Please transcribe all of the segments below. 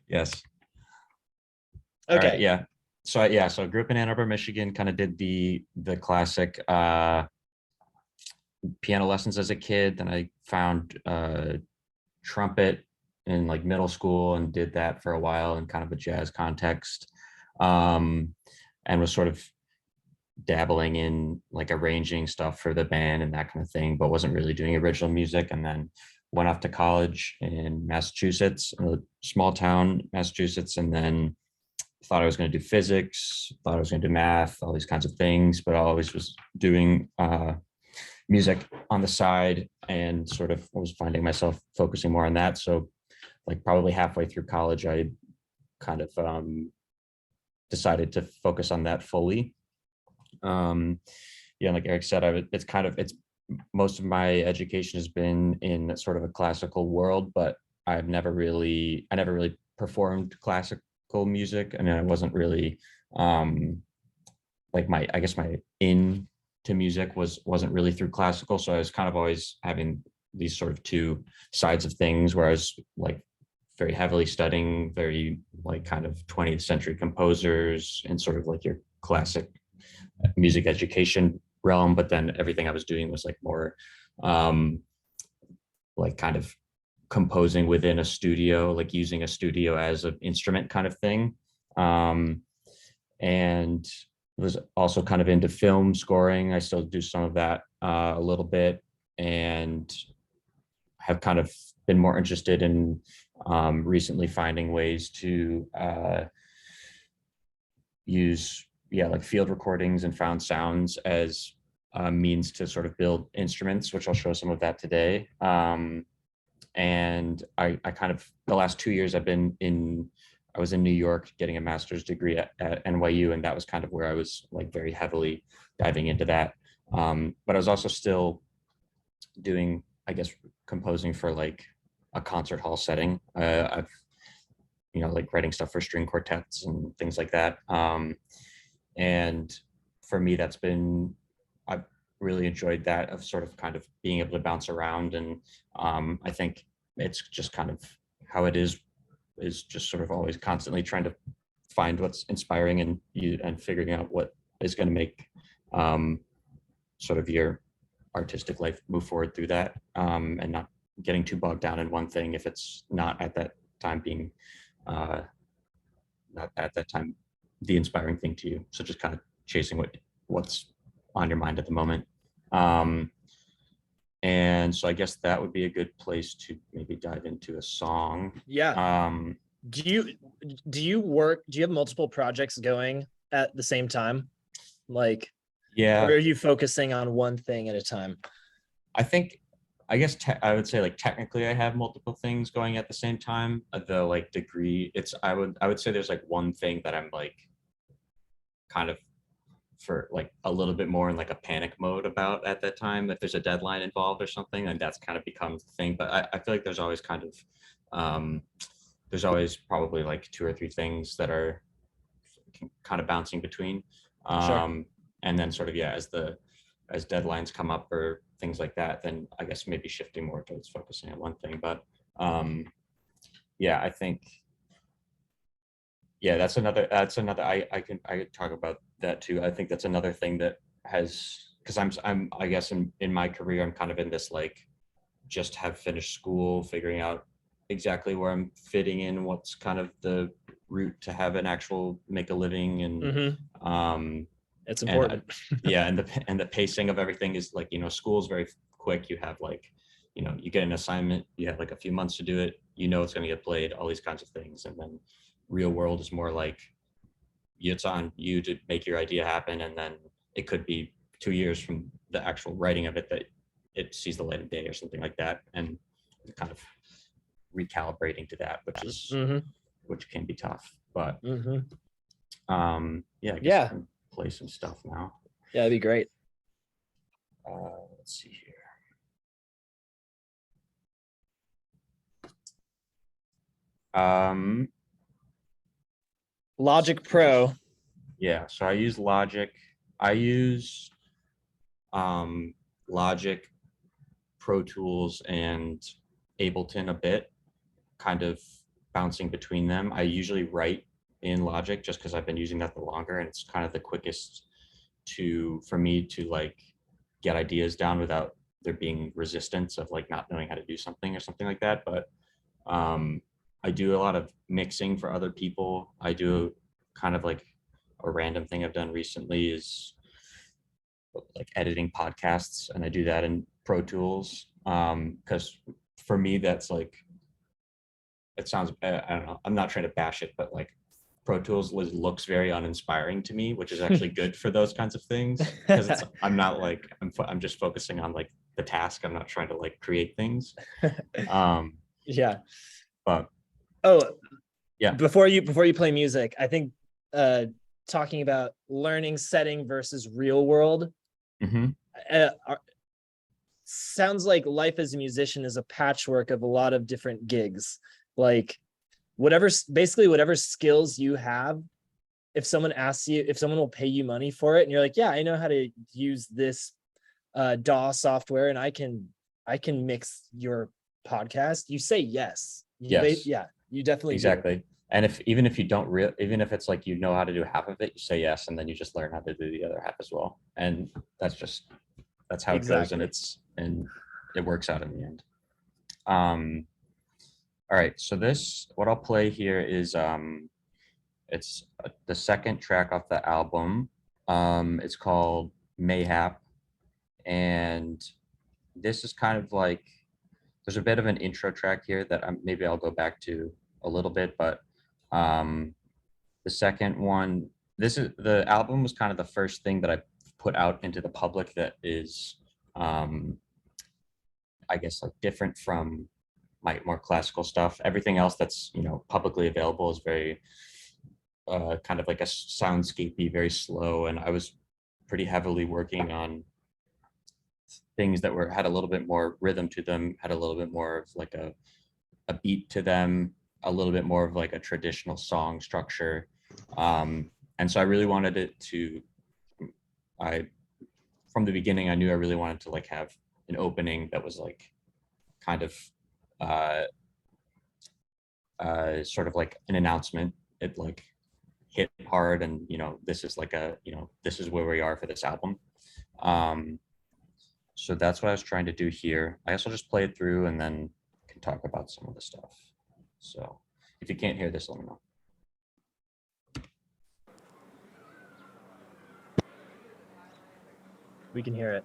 Yes. All right. Okay. Yeah. So I grew up in Ann Arbor, Michigan. Kind of did the classic piano lessons as a kid. Then I found trumpet in like middle school and did that for a while in kind of a jazz context. Um, and was sort of dabbling in like arranging stuff for the band and that kind of thing, but wasn't really doing original music. And then went off to college in Massachusetts, a small town, Massachusetts, and then thought I was going to do physics, thought I was going to do math, all these kinds of things, but I always was doing music on the side and sort of was finding myself focusing more on that. So like probably halfway through college, I kind of decided to focus on that fully. Yeah, like Eric said, it's most of my education has been in sort of a classical world, but I never really performed classical music, and I wasn't really like I guess my in to music wasn't really through classical. So I was kind of always having these sort of two sides of things where I was like very heavily studying very like kind of 20th century composers and sort of like your classic music education realm, but then everything I was doing was like more um like kind of composing within a studio, like using a studio as an instrument kind of thing. um and was also kind of into film scoring. I still do some of that a little bit, and have kind of been more interested in recently finding ways to use like field recordings and found sounds as a means to sort of build instruments, which I'll show some of that today. And I kind of the last 2 years I was in New York getting a master's degree at NYU, and that was kind of where I was like very heavily diving into that. But I was also still doing, I guess, composing for like a concert hall setting. I've like writing stuff for string quartets and things like that. And for me, I've really enjoyed that of sort of kind of being able to bounce around. And I think it's just kind of how it is just sort of always constantly trying to find what's inspiring and figuring out what is going to make sort of your artistic life move forward through that, and not getting too bogged down in one thing if it's not at that time being uh, not at that time the inspiring thing to you. So just kind of chasing what's on your mind at the moment. Um, and so I guess that would be a good place to maybe dive into a song. Yeah. Um, Do you do you have multiple projects going at the same time? Like, or yeah, are you focusing on one thing at a time? I think I would say like technically I have multiple things going at the same time. The like degree, I would say there's like one thing that I'm like kind of for like a little bit more in like a panic mode about at that time. If there's a deadline involved or something, and that's kind of becomes the thing. But I feel like there's always kind of there's always probably like two or three things that are kind of bouncing between. Sure. And then sort of as deadlines come up or things like that, then I guess maybe shifting more towards focusing on one thing. But yeah, I think that's another I could talk about that too. I think that's another thing that has, because I'm I guess in my career I'm kind of in this like just have finished school, figuring out exactly where I'm fitting in, what's kind of the route to have an actual make a living. And Mm-hmm. um It's and important. yeah, and the pacing of everything is like, school's very quick. You have like, you get an assignment, you have like a few months to do it, it's going to get played, all these kinds of things. And then real world is more like it's on you to make your idea happen, and then it could be 2 years from the actual writing of it that it sees the light of day or something like that. And kind of recalibrating to that, Mm-hmm. which can be tough. But Mm-hmm. yeah, I guess I Yeah. can play some stuff now. Yeah, that'd be great. Let's see here. Um, Logic Pro. yeah, so I use Logic. I use um, Logic, Pro Tools, and Ableton a bit. Kind of bouncing between them. I usually write in Logic just because I've been using that the longer, and it's kind of the quickest for me to like get ideas down without there being resistance of like not knowing how to do something or something like that. But I do a lot of mixing for other people. I do kind of like a random thing I've done recently is like editing podcasts, and I do that in Pro Tools. Because for me, that's like, it sounds, I don't know, I'm not trying to bash it, but like Pro Tools looks very uninspiring to me, which is actually good for those kinds of things. Because I'm not like, I'm just focusing on like the task. I'm not trying to like create things. Yeah. But oh yeah, before you play music, I think talking about learning setting versus real world, sounds like life as a musician is a patchwork of a lot of different gigs. Like basically whatever skills you have, if someone asks you, if someone will pay you money for it, and you're like, yeah, I know how to use this DAW software, and I can mix your podcast, you say yes. Yes. Yeah, you definitely exactly. do. And even if you don't even if it's like you know how to do half of it, you say yes, and then you just learn how to do the other half as well. And that's how it goes, and it works out in the end. All right, so what I'll play here is it's the second track off the album. It's called Mayhap, and this is kind of like, there's a bit of an intro track here that maybe I'll go back to a little bit, but the second one, the album was kind of the first thing that I put out into the public that is, I guess, like different from my more classical stuff. Everything else that's, publicly available is very kind of like a soundscapey, very slow. And I was pretty heavily working on things that had a little bit more rhythm to them, had a little bit more of like a beat to them, a little bit more of like a traditional song structure. And so I really wanted it to, from the beginning, I knew I really wanted to like have an opening that was like kind of sort of like an announcement. It like hit hard, and this is like this is where we are for this album. So that's what I was trying to do here. I also just play it through and then can talk about some of the stuff. So if you can't hear this, let me know. We can hear it.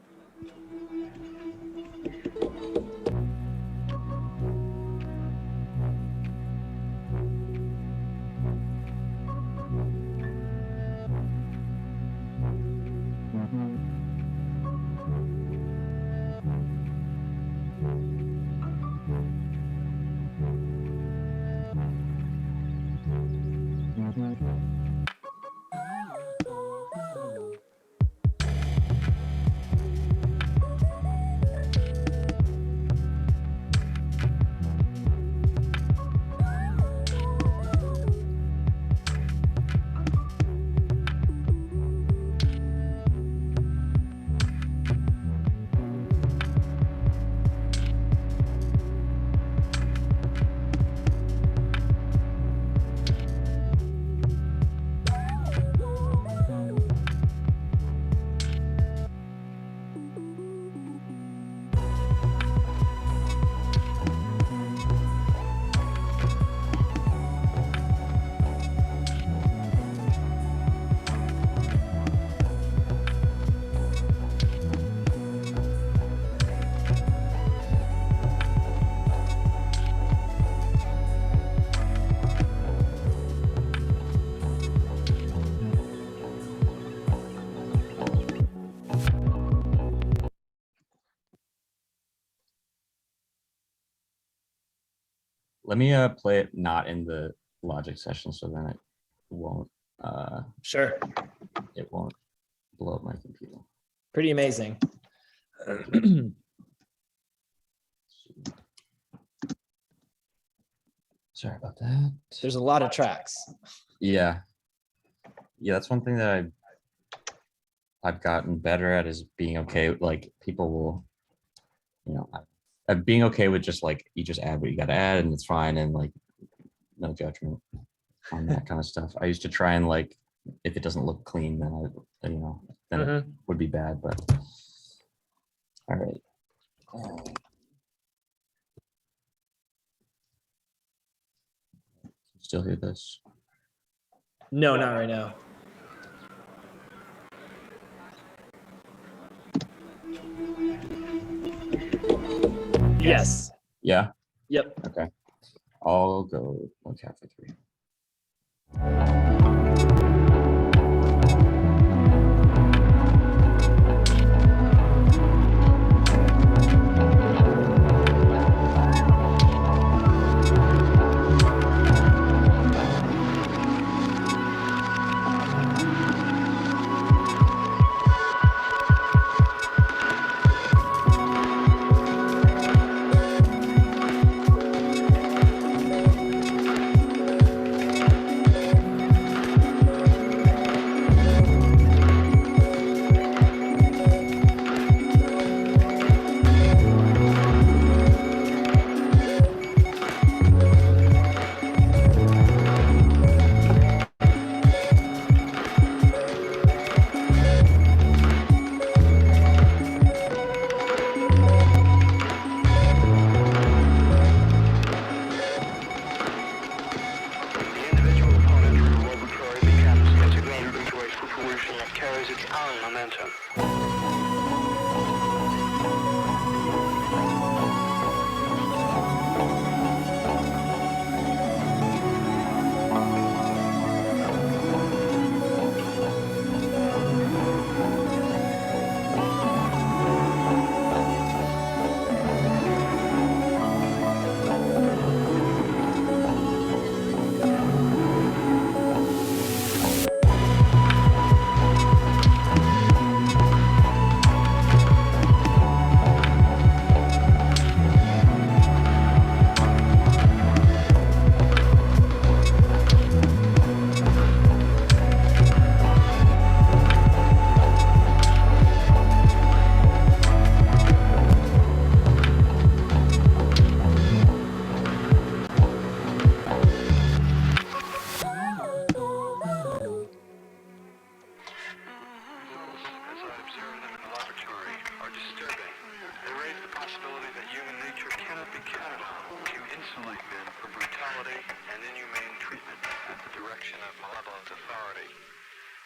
Let me play it not in the Logic session, so then it won't Sure. it won't blow up my computer. Pretty amazing. Sorry about that. There's a lot of tracks. Yeah, that's one thing that I've gotten better at, is being okay. Like, people will, being okay with just like, you just add what you got to add and it's fine. And like, no judgment on that kind of stuff. I used to try and like, if it doesn't look clean, then then it would be bad. But all right. Still hear this? No, not right now. Yes. Yeah. Yep. Okay. I'll go like halfway through.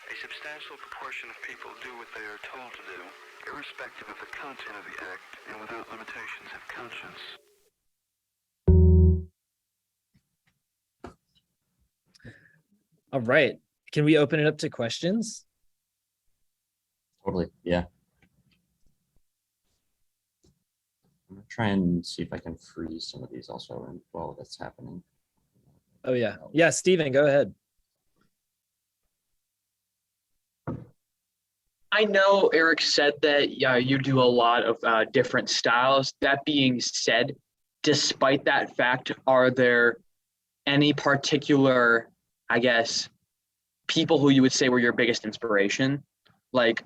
A substantial proportion of people do what they are told to do, irrespective of the content of the act and without limitations of conscience. All right. Can we open it up to questions? Totally. Yeah. I'm gonna try and see if I can freeze some of these also while that's happening. Oh yeah. Yeah, Steven, go ahead. I know Eric said that you do a lot of different styles. That being said, despite that fact, are there any particular, I guess, people who you would say were your biggest inspiration? And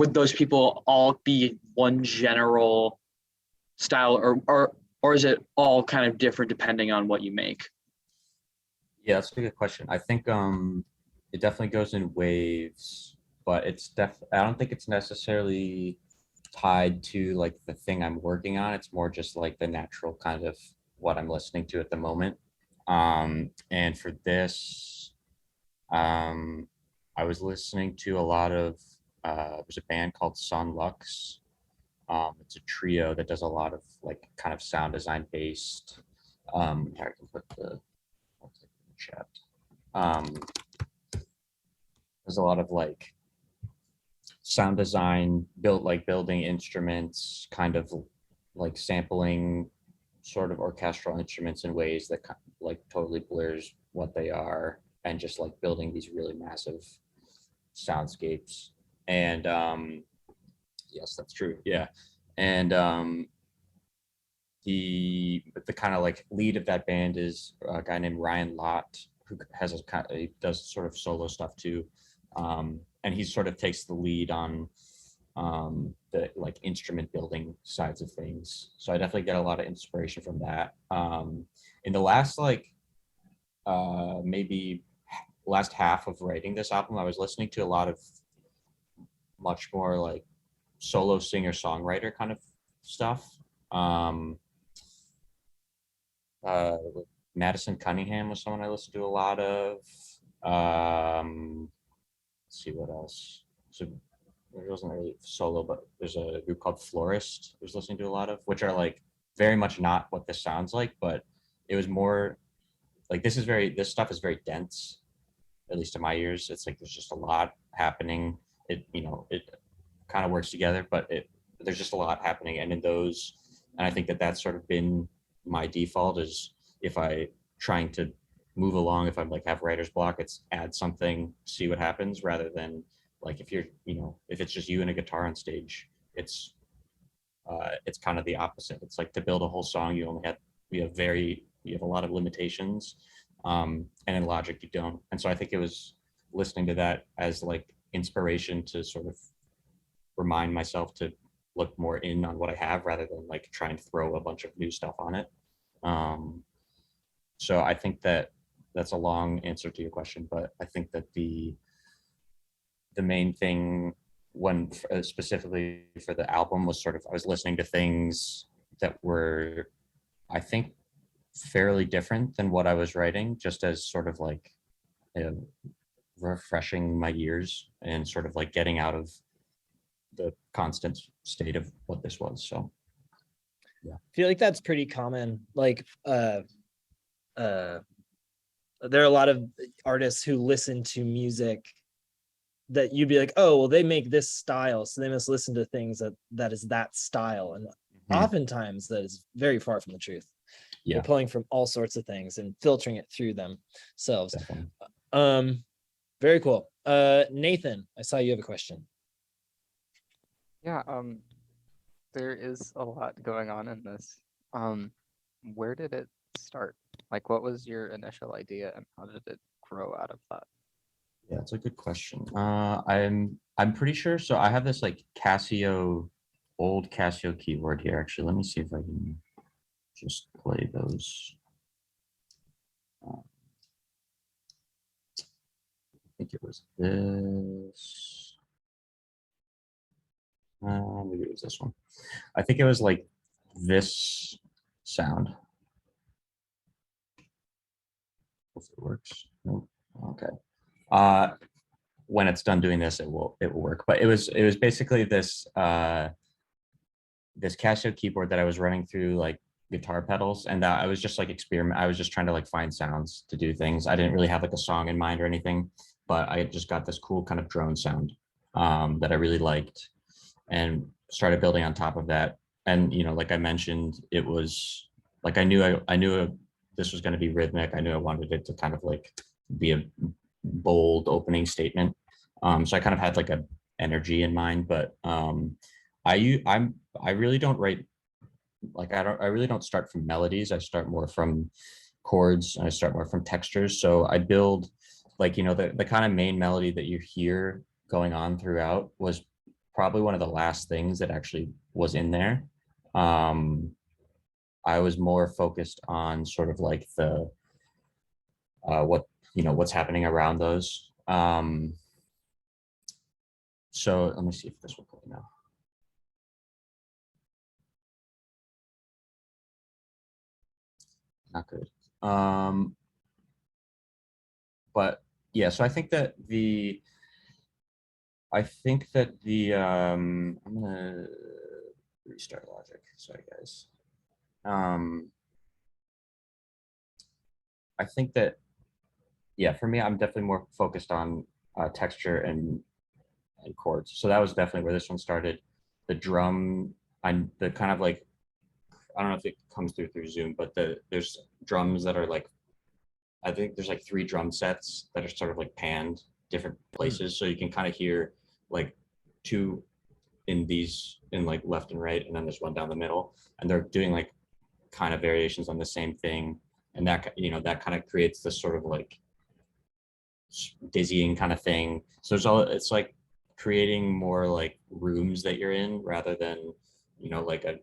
would those people all be one general style, or is it all kind of different depending on what you make? Yeah, that's a good question. I think it definitely goes in waves, but I don't think it's necessarily tied to like the thing I'm working on. It's more just like the natural kind of what I'm listening to at the moment. And for this, I was listening to a lot of there's a band called Sun Lux. It's a trio that does a lot of like kind of sound design based. Here I can put the chat. There's a lot of like sound design, building instruments, kind of like sampling sort of orchestral instruments in ways that like totally blurs what they are, and just like building these really massive soundscapes. And yes, that's true. Yeah. And the kind of like lead of that band is a guy named Ryan Lott, who has he does sort of solo stuff too. And he sort of takes the lead on the like instrument building sides of things. So I definitely get a lot of inspiration from that. In the last like maybe last half of writing this album, I was listening to a lot of much more like solo singer songwriter kind of stuff. Um, uh, Madison Cunningham was someone I listened to a lot of. Let's see what else. So it wasn't really solo, but there's a group called Florist I was listening to a lot of, which are like very much not what this sounds like, but it was more like this stuff is very dense, at least to my ears. It's like there's just a lot happening. It, you know, it kind of works together, but there's just a lot happening. And in those, and I think that that's sort of been my default is if I trying to move along, if I'm like have writer's block, it's add something, see what happens, rather than like if you're, you know, if it's just you and a guitar on stage, it's kind of the opposite. It's like to build a whole song, you have a lot of limitations, and in Logic you don't. And so I think it was listening to that as like inspiration to sort of remind myself to look more in on what I have rather than like try and throw a bunch of new stuff on it. So I think that that's a long answer to your question, but I think that the main thing when specifically for the album was sort of I was listening to things that were, I think, fairly different than what I was writing, just as sort of like refreshing my ears and sort of like getting out of the constant state of what this was. So yeah, I feel like that's pretty common. Like there are a lot of artists who listen to music that you'd be like, oh, well, they make this style, so they must listen to things that is that style. And oftentimes that is very far from the truth. Yeah. They're pulling from all sorts of things and filtering it through themselves. Definitely. Very cool. Nathan, I saw you have a question. Yeah, there is a lot going on in this. Where did it start? Like, what was your initial idea and how did it grow out of that? Yeah, it's a good question. I'm pretty sure. So I have this like old Casio keyboard here. Actually, let me see if I can just play those. I think it was this. Maybe it was this one. I think it was like this sound. Hopefully it works. Nope. Okay. When it's done doing this, it will work. But it was basically this this Casio keyboard that I was running through like guitar pedals, and I was just like I was just trying to like find sounds to do things. I didn't really have like a song in mind or anything, but I just got this cool kind of drone sound that I really liked, and started building on top of that. And you know, like I mentioned, it was like I knew this was going to be rhythmic. I knew I wanted it to kind of like be a bold opening statement. So I kind of had like a energy in mind, but I really don't write like I really don't start from melodies. I start more from chords and I start more from textures. So I build like, you know, the kind of main melody that you hear going on throughout was probably one of the last things that actually was in there. I was more focused on sort of like the what, you know, what's happening around those. So let me see if this will play now. Not good. But yeah, so I think that I'm gonna restart Logic. Sorry guys. I think that, yeah, for me, I'm definitely more focused on texture and chords. So that was definitely where this one started. The drum, the kind of like, I don't know if it comes through Zoom, but there's drums that are like, I think there's like 3 drum sets that are sort of like panned different places. So you can kind of hear like 2 in like left and right, and then there's one down the middle, and they're doing like kind of variations on the same thing. And that, you know, that kind of creates this sort of like dizzying kind of thing. So it's like creating more like rooms that you're in rather than, you know, like a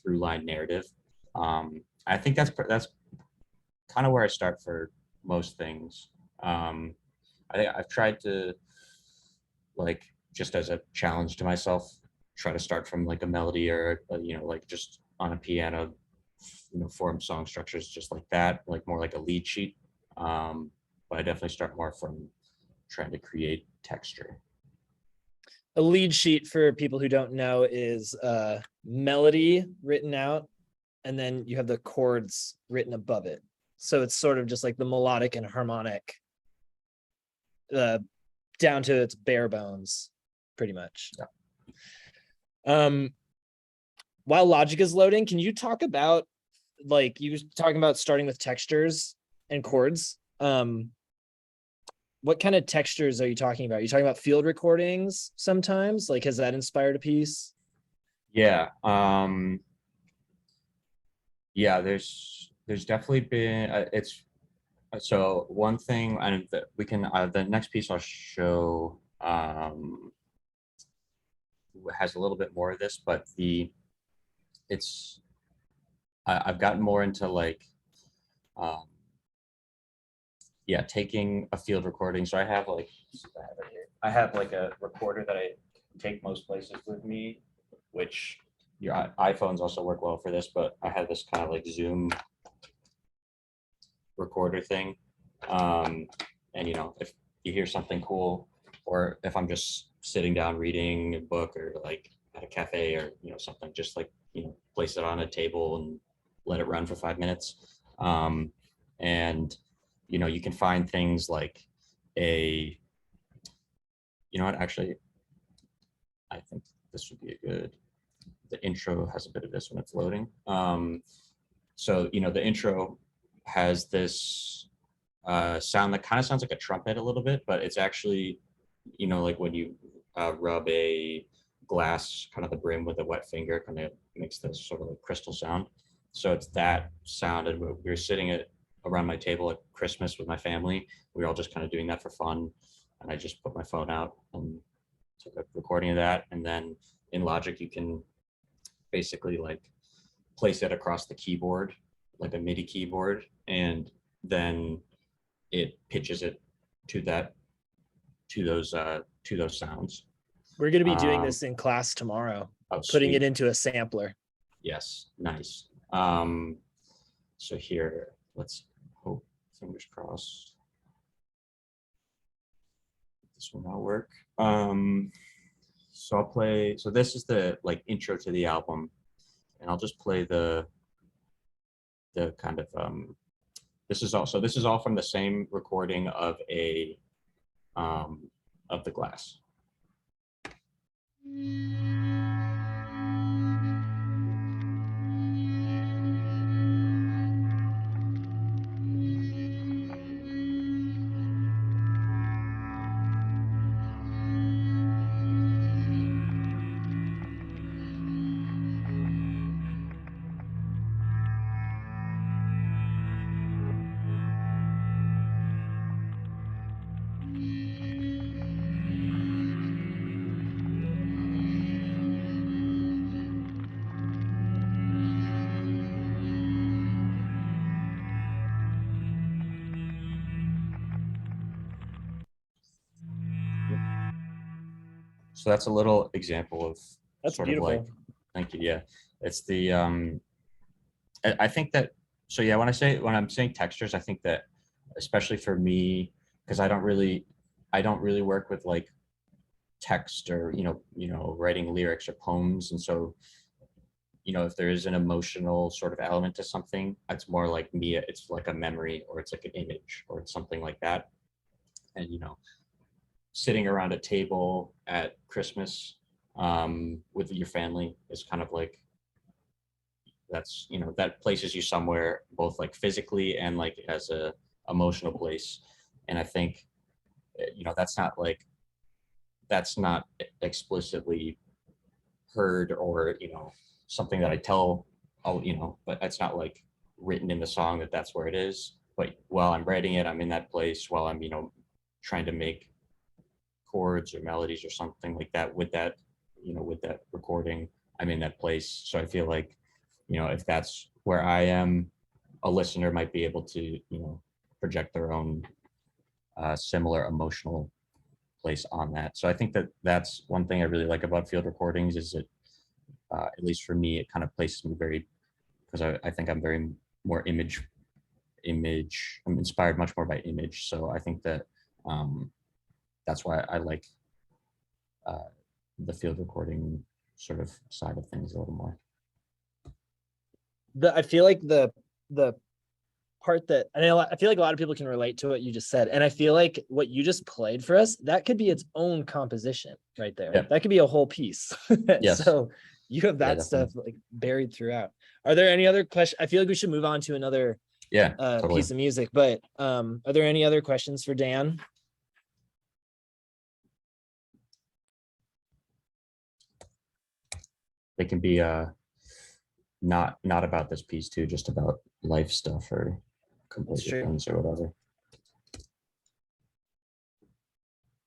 through line narrative. I think that's kind of where I start for most things. I think I've tried to, like, just as a challenge to myself, try to start from like a melody or you know, like just on a piano, you know, form song structures just like that, like more like a lead sheet. But I definitely start more from trying to create texture. A lead sheet, for people who don't know, is a melody written out, and then you have the chords written above it. So it's sort of just like the melodic and harmonic, down to its bare bones, pretty much. Yeah. While Logic is loading, can you talk about, like, you were talking about starting with textures and chords? What kind of textures are you talking about? Are you talking about field recordings sometimes? Like, has that inspired a piece? Yeah. Yeah, there's definitely been it's so one thing, and we can the next piece I'll show has a little bit more of this, but it's I've gotten more into like um yeah, taking a field recording. So I have like, I have like a recorder that I take most places with me, which your iPhones also work well for this, but I have this kind of like Zoom recorder thing. And you know, if you hear something cool, or if I'm just sitting down reading a book or like at a cafe or, you know, something, just like, you know, place it on a table and let it run for 5 minutes. And you know, you can find things like you know what, actually, I think this would be a good, the intro has a bit of this when it's loading. So, you know, the intro has this sound that kind of sounds like a trumpet a little bit, but it's actually, you know, like when you rub a glass, kind of the brim with a wet finger, kind of makes this sort of like crystal sound. So it's that sound. And we were sitting around my table at Christmas with my family. We were all just kind of doing that for fun. And I just put my phone out and took a recording of that. And then in Logic, you can basically like place it across the keyboard, like a MIDI keyboard, and then it pitches it to those sounds. We're going to be doing this in class tomorrow, putting it into a sampler. Yes, nice. So here, let's hope, fingers crossed, this will not work. So I'll play, so this is the like intro to the album, and I'll just play the kind of this is all from the same recording of the glass. So that's a little example of That's sort beautiful. of like, thank you. Yeah, it's the I think that, so yeah, when I'm saying textures, I think that especially for me, because I don't really work with like text or writing lyrics or poems, and so, you know, if there is an emotional sort of element to something, it's more like me, it's like a memory, or it's like an image, or it's something like that. And you know, sitting around a table at Christmas with your family is kind of like, that's, you know, that places you somewhere both like physically and like as a emotional place. And I think, you know, that's not explicitly heard, or, you know, something that I tell, oh, you know, but it's not like written in the song that that's where it is. But while I'm writing it, I'm in that place while I'm, you know, trying to make chords or melodies or something like that with that, with that recording, I'm in that place. So I feel like, if that's where I am, a listener might be able to, project their own similar emotional place on that. So I think that that's one thing I really like about field recordings is it, at least for me, it kind of places me because I think I'm very more image, I'm inspired much more by image. So I think that that's why I like the field recording sort of side of things a little more. I feel like the part that I feel like a lot of people can relate to what you just said, and I feel like what you just played for us, that could be its own composition right there. Yeah. That could be a whole piece. Yes. So you have that stuff like buried throughout. Are there any other questions? I feel like we should move on to another totally. piece of music, but are there any other questions for Dan? They can be not about this piece too, just about life stuff or compositions or whatever.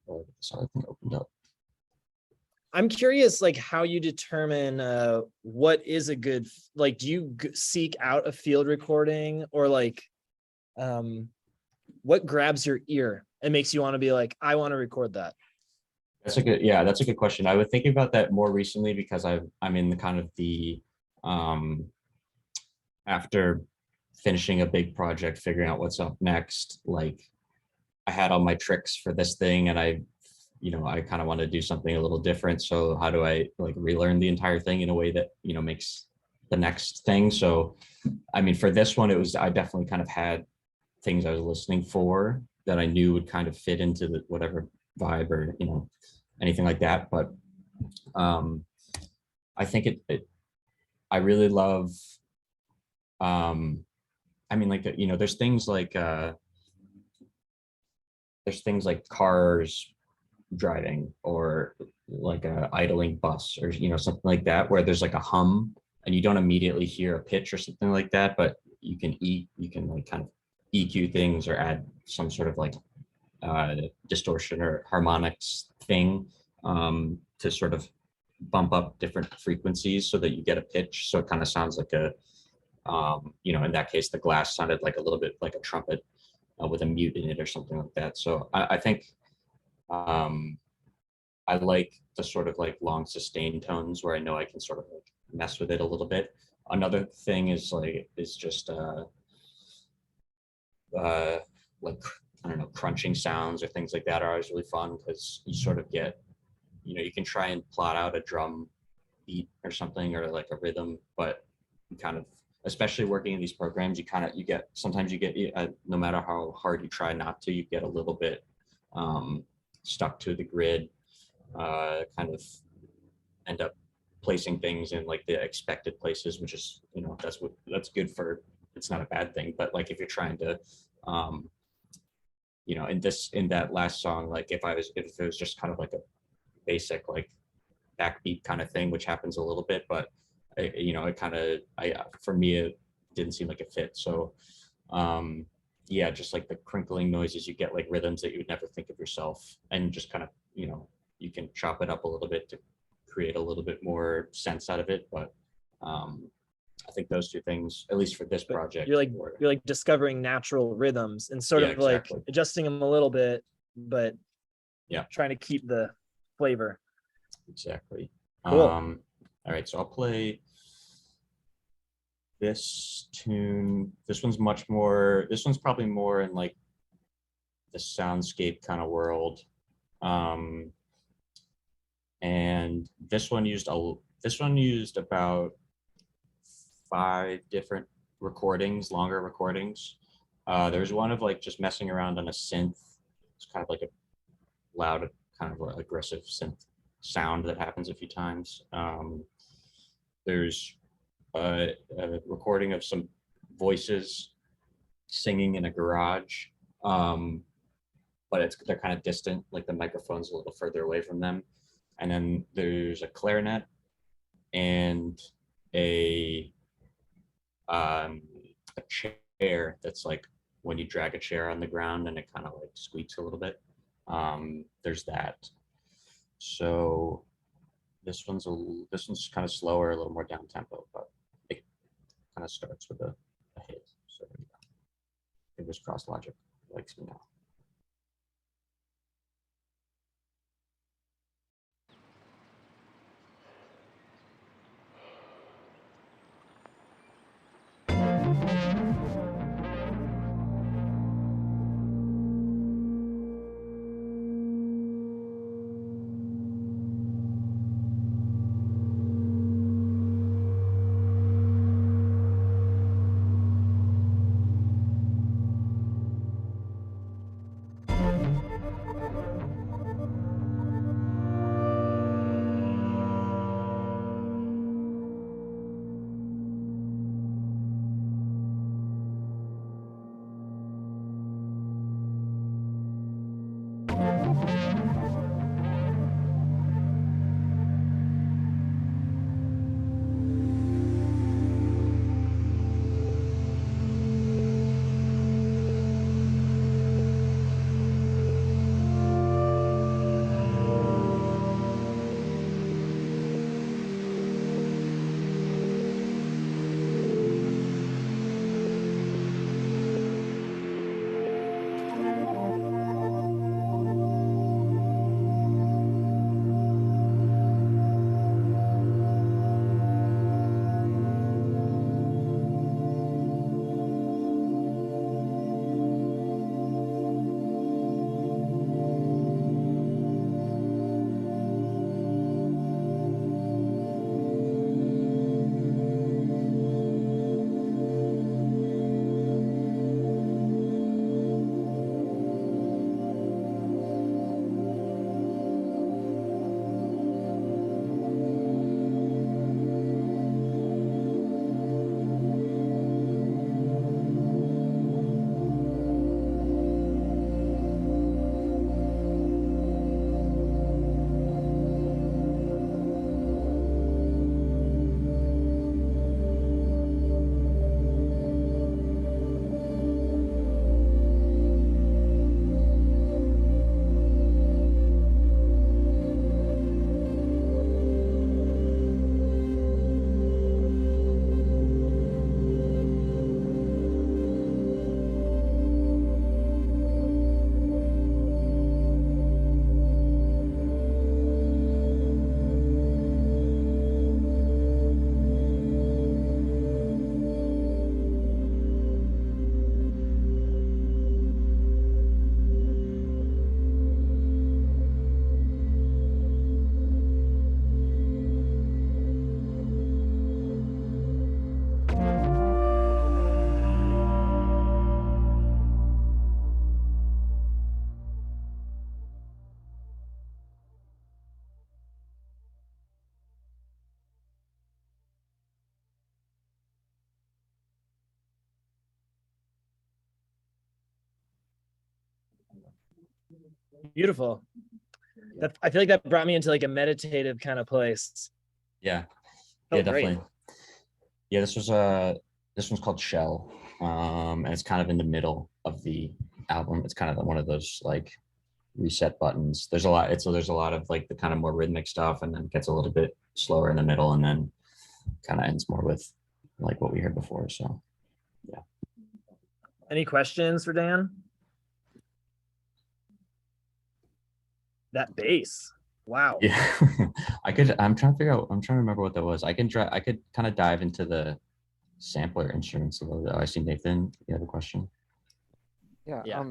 Oh, this other thing opened up. I'm curious, like how you determine what is a good, like, do you seek out a field recording, or like what grabs your ear and makes you want to be like, I want to record that? That's a good question. I was thinking about that more recently because I'm in the kind of the after finishing a big project, figuring out what's up next. Like I had all my tricks for this thing, and I kind of want to do something a little different. So how do I like relearn the entire thing in a way that makes the next thing? So I mean, for this one, I definitely kind of had things I was listening for that I knew would kind of fit into the whatever vibe or anything like that. But I think I really love I mean, like there's things like cars driving, or like a idling bus, or something like that, where there's like a hum and you don't immediately hear a pitch or something like that, but you can like kind of EQ things or add some sort of like distortion or harmonics thing to sort of bump up different frequencies so that you get a pitch. So it kind of sounds like a, in that case, the glass sounded like a little bit like a trumpet with a mute in it or something like that. So I think I like the sort of like long sustained tones where I know I can sort of like mess with it a little bit. Another thing is just like, I don't know, crunching sounds or things like that are always really fun, because you sort of get, you can try and plot out a drum beat or something, or like a rhythm, but you kind of, especially working in these programs, sometimes you get, no matter how hard you try not to, you get a little bit stuck to the grid, kind of end up placing things in like the expected places, which is, that's good for, it's not a bad thing, but like if you're trying to, in that last song, like if it was just kind of like a basic like backbeat kind of thing, which happens a little bit, but it kind of, for me, it didn't seem like it fit. So just like the crinkling noises, you get like rhythms that you would never think of yourself, and just kind of, you can chop it up a little bit to create a little bit more sense out of it. But I think those two things, at least for this project, you're like discovering natural rhythms and sort of exactly. like adjusting them a little bit, but trying to keep the flavor. Exactly. Cool. All right, so I'll play this tune. This one's probably more in like the soundscape kind of world. And this one used about 5 different recordings, longer recordings. There's one of like just messing around on a synth. It's kind of like a loud, kind of aggressive synth sound that happens a few times. There's a recording of some voices singing in a garage, but they're kind of distant, like the microphone's a little further away from them. And then there's a clarinet and a chair that's like when you drag a chair on the ground and it kind of like squeaks a little bit. There's that. So this one's kind of slower, a little more down tempo, but it kind of starts with a hit. So there we go. Fingers crossed Logic likes me now. Beautiful. That, I feel like that brought me into like a meditative kind of place. Yeah, Felt definitely. great. Yeah, this one's called Shell, and it's kind of in the middle of the album. It's kind of one of those like reset buttons. There's a lot of like the kind of more rhythmic stuff, and then gets a little bit slower in the middle, and then kind of ends more with like what we heard before. So yeah. Any questions for Dan? That bass. Wow. Yeah. I'm trying to remember what that was. I could kind of dive into the sampler instruments a little bit. Oh, I see Nathan, you have a question? Yeah. Yeah.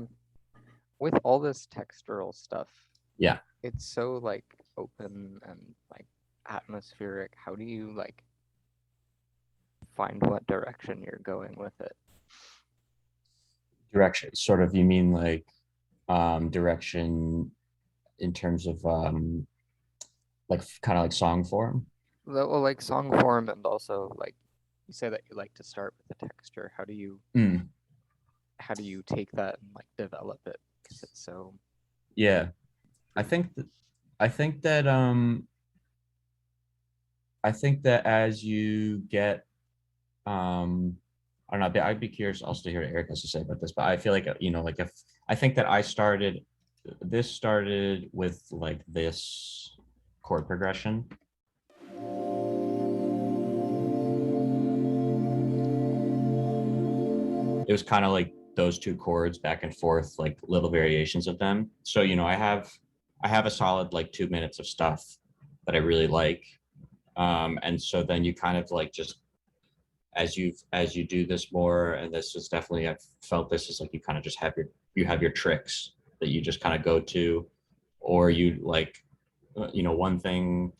With all this textural stuff, Yeah. it's so like open and like atmospheric. How do you like find what direction you're going with it? Direction, sort of, you mean like direction in terms of like kind of like song form? Well, like song form, and also like you say that you like to start with the texture. How do you take that and like develop it? Because it's so Yeah, I think that I think that I think that as you get I don't know, I'd be curious also to hear what Eric has to say about this, but I feel like like if I think that I started this started with like this chord progression. It was kind of like those two chords back and forth, like little variations of them. So, you know, I have a solid like 2 minutes of stuff that I really like. And so then you kind of like just as you do this more, and this is definitely, I've felt this is like you kind of just have your tricks that you just kind of go to, or you like, you know, one thing,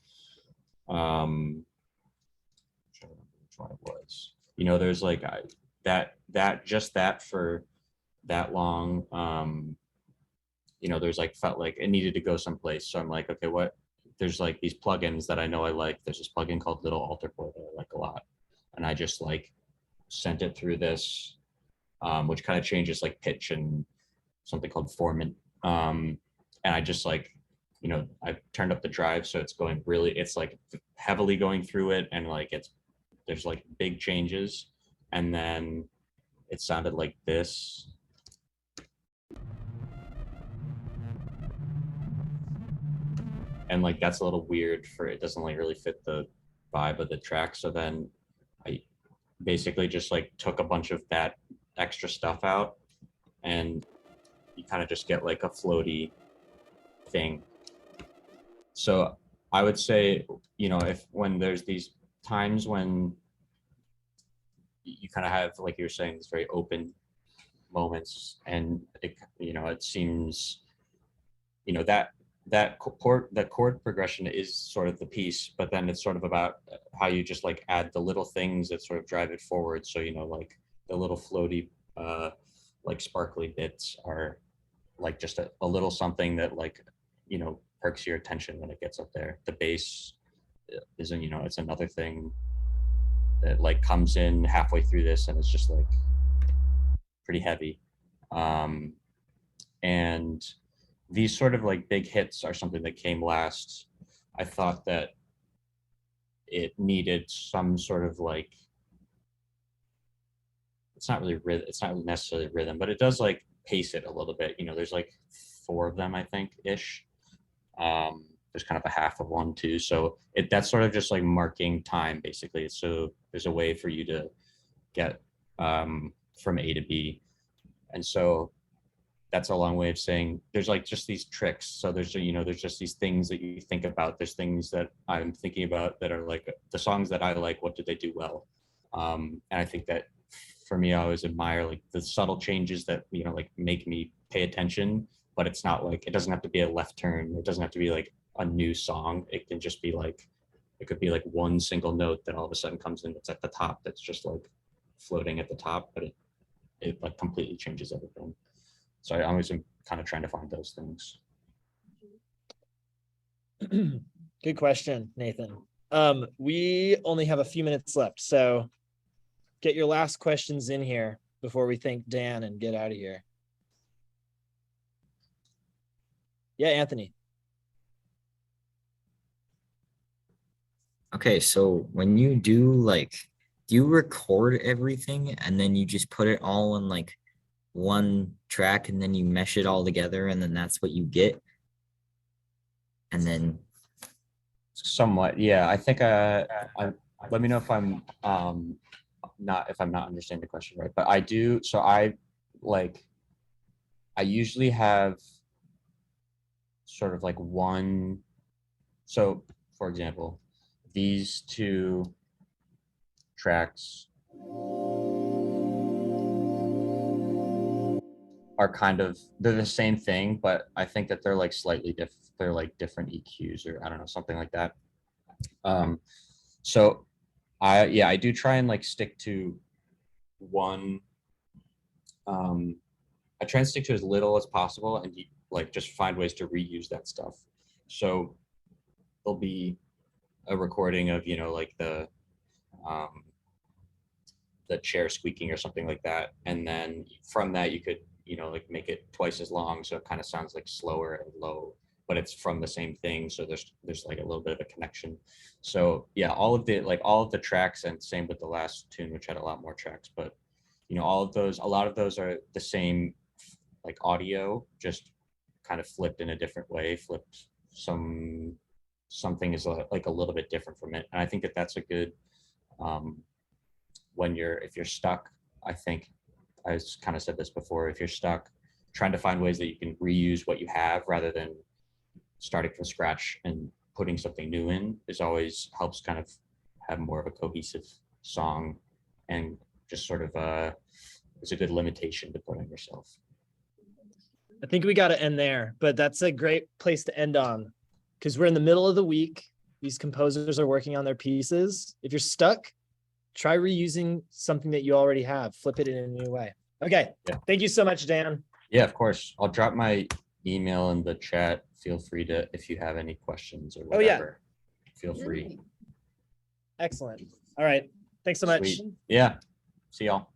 I'm trying to remember which one it was. You know, there's like that for that long. You know, there's like felt like it needed to go someplace. So I'm like, okay, what? There's like these plugins that I know I like. There's this plugin called Little Alter Boy that I like a lot, and I just like sent it through this, which kind of changes like pitch and something called formant. And I just like, you know, I turned up the drive so it's going really, it's like heavily going through it, and like there's like big changes, and then it sounded like this. And like that's a little weird for it doesn't like really fit the vibe of the track. So then I basically just like took a bunch of that extra stuff out, and you kind of just get like a floaty thing. So I would say, you know, when there's these times when you kind of have, like you were saying, these very open moments, and it, you know, it seems, you know, that chord progression is sort of the piece, but then it's sort of about how you just like add the little things that sort of drive it forward. So, you know, like the little floaty, like sparkly bits are like just a little something that like, you know, perks your attention when it gets up there. The bass isn't, you know, it's another thing that like comes in halfway through this, and it's just like pretty heavy. And these sort of like big hits are something that came last. I thought that it needed some sort of like, it's not really necessarily rhythm, but it does like pace it a little bit. You know, there's like 4 of them, I think, ish. There's kind of a half of one too. So that's sort of just like marking time basically. So there's a way for you to get from A to B. And so that's a long way of saying there's like just these tricks. So there's, you know, there's just these things that you think about. There's things that I'm thinking about that are like the songs that I like, what did they do well? And I think that for me, I always admire like the subtle changes that, you know, like make me pay attention, but it's not like, it doesn't have to be a left turn. It doesn't have to be like a new song. It can just be like, it could be like one single note that all of a sudden comes in that's at the top, that's just like floating at the top, but it like completely changes everything. So I always am kind of trying to find those things. Good question, Nathan. We only have a few minutes left, so get your last questions in here before we thank Dan and get out of here. Yeah, Anthony. Okay, so when you do like, do you record everything and then you just put it all in like one track and then you mesh it all together and then that's what you get? And then Somewhat, yeah. I think let me know if I'm not understanding the question right, but I do. So I usually have sort of like one. So for example, these 2 tracks are kind of, they're the same thing, but I think that they're like slightly different. They're like different EQs, or I don't know, something like that. So I do try and like stick to one. I try and stick to as little as possible, and like just find ways to reuse that stuff. So there'll be a recording of, you know, like the chair squeaking or something like that, and then from that you could, you know, like make it twice as long, so it kind of sounds like slower and low, but it's from the same thing, so there's like a little bit of a connection. So yeah, all of the tracks, and same with the last tune, which had a lot more tracks, but you know, a lot of those are the same like audio, just kind of flipped in a different way, flipped something is like a little bit different from it. And I think that that's a good, if you're stuck, I think I kind of said this before, if you're stuck, trying to find ways that you can reuse what you have rather than starting from scratch and putting something new in is always helps kind of have more of a cohesive song, and just sort of it's a good limitation to put on yourself. I think we got to end there, but that's a great place to end on, because we're in the middle of the week. These composers are working on their pieces. If you're stuck, try reusing something that you already have, flip it in a new way. Okay. Yeah. Thank you so much, Dan. Yeah, of course. I'll drop my email in the chat. Feel free to, if you have any questions or whatever, feel free. Excellent. All right. Thanks so much. Sweet. Yeah. See y'all.